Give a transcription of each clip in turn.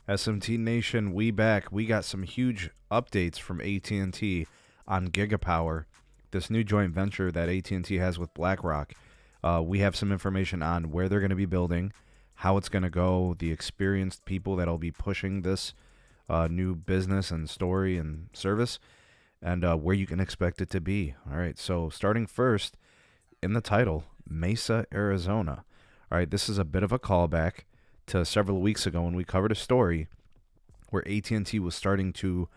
SMT Nation, we back. We got some huge updates from AT&T on Gigapower, this new joint venture that AT&T has with BlackRock. We have some information on where they're going to be building, how it's going to go, the experienced people that'll be pushing this new business and story and service, and where you can expect it to be. All right, so starting first in the title, Mesa, Arizona. All right, this is a bit of a callback to several weeks ago when we covered a story where AT&T was starting to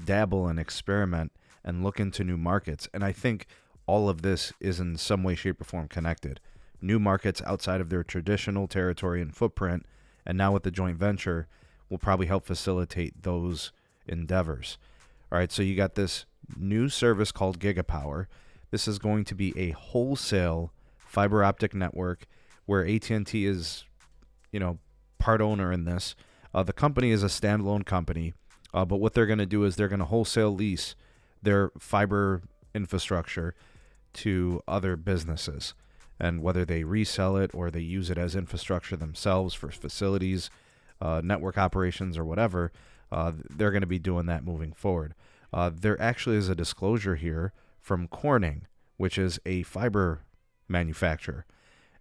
dabble and experiment and look into new markets. And I think all of this is in some way, shape, or form connected. New markets outside of their traditional territory and footprint, and now with the joint venture, will probably help facilitate those endeavors. All right, so you got this new service called Gigapower. This is going to be a wholesale fiber optic network where AT&T is, part owner in this. The company is a standalone company, but what they're going to do is they're going to wholesale lease their fiber infrastructure to other businesses. And whether they resell it or they use it as infrastructure themselves for facilities, network operations, or whatever, they're going to be doing that moving forward. There actually is a disclosure here from Corning, which is a fiber manufacturer.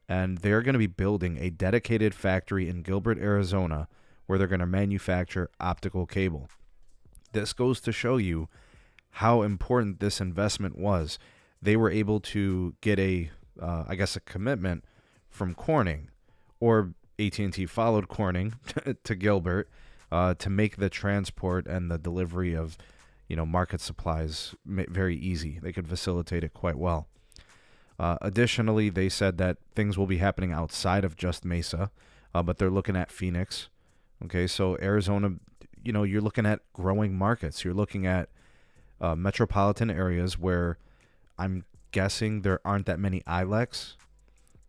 And they're going to be building a dedicated factory in Gilbert, Arizona, where they're going to manufacture optical cable. This goes to show you how important this investment was. They were able to get a commitment from Corning, or AT&T followed Corning to Gilbert to make the transport and the delivery of, market supplies very easy. They could facilitate it quite well. Additionally, they said that things will be happening outside of just Mesa, but they're looking at Phoenix. Okay, so Arizona, you're looking at growing markets. You're looking at metropolitan areas where I'm guessing there aren't that many ILECs,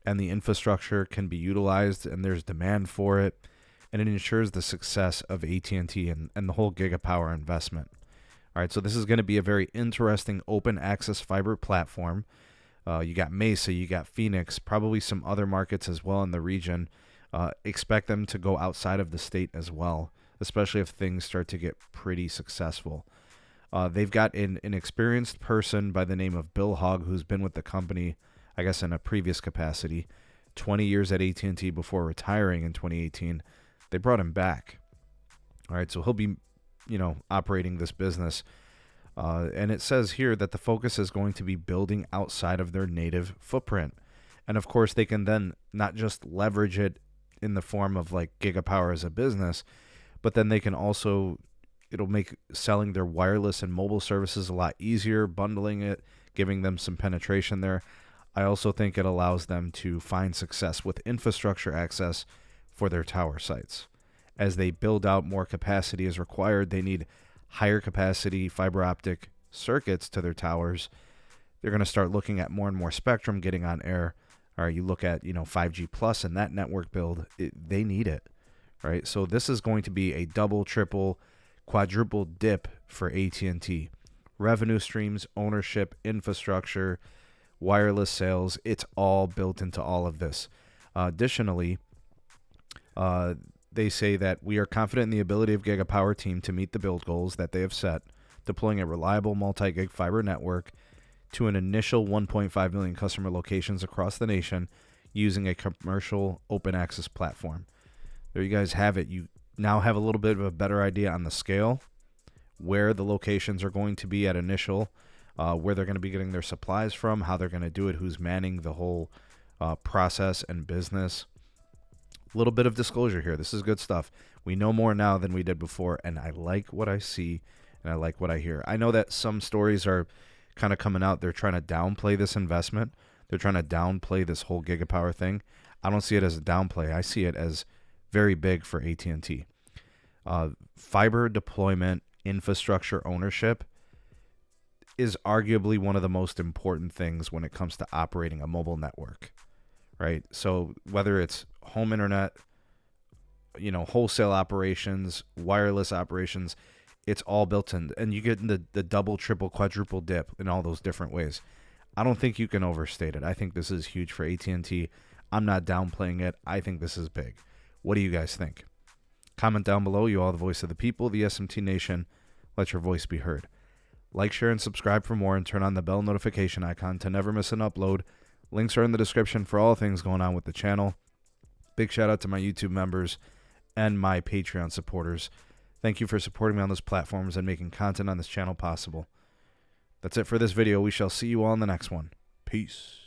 and the infrastructure can be utilized, and there's demand for it, and it ensures the success of AT&T and the whole Gigapower investment. All right, so this is going to be a very interesting open access fiber platform. You got Mesa, you got Phoenix, probably some other markets as well in the region. Expect them to go outside of the state as well, especially if things start to get pretty successful. They've got an experienced person by the name of Bill Hogg, who's been with the company, I guess, in a previous capacity, 20 years at AT&T before retiring in 2018. They brought him back. All right, so he'll be, operating this business. And it says here that the focus is going to be building outside of their native footprint. And of course, they can then not just leverage it in the form of like Gigapower as a business, but then they can also, it'll make selling their wireless and mobile services a lot easier, bundling it, giving them some penetration there. I also think it allows them to find success with infrastructure access for their tower sites. As they build out, more capacity is required. They need higher capacity fiber optic circuits to their towers. They're going to start looking at more and more spectrum getting on air. All right, you look at 5G plus and that network build, they need it, right? So this is going to be a double, triple, quadruple dip for AT&T. Revenue streams, ownership, infrastructure, wireless sales, it's all built into all of this. Additionally, they say that we are confident in the ability of Gigapower team to meet the build goals that they have set, deploying a reliable multi-gig fiber network to an initial 1.5 million customer locations across the nation using a commercial open access platform. There you guys have it. You now have a little bit of a better idea on the scale, where the locations are going to be at initial, where they're going to be getting their supplies from, how they're going to do it, who's manning the whole process and business. A little bit of disclosure here. This is good stuff. We know more now than we did before, and I like what I see, and I like what I hear. I know that some stories are kind of coming out. They're trying to downplay this investment. They're trying to downplay this whole Gigapower thing. I don't see it as a downplay. I see it as very big for AT&T. Fiber deployment, infrastructure ownership is arguably one of the most important things when it comes to operating a mobile network, right? So whether it's home internet, wholesale operations, wireless operations, it's all built in, and you get in the double, triple, quadruple dip in all those different ways. I don't think you can overstate it. I think this is huge for AT&T. I'm not downplaying it. I think this is big. What do you guys think? Comment down below. You are the voice of the people, the SMT Nation. Let your voice be heard. Like, share, and subscribe for more, and turn on the bell notification icon to never miss an upload. Links are in the description for all things going on with the channel. Big shout out to my YouTube members and my Patreon supporters. Thank you for supporting me on those platforms and making content on this channel possible. That's it for this video. We shall see you all in the next one. Peace.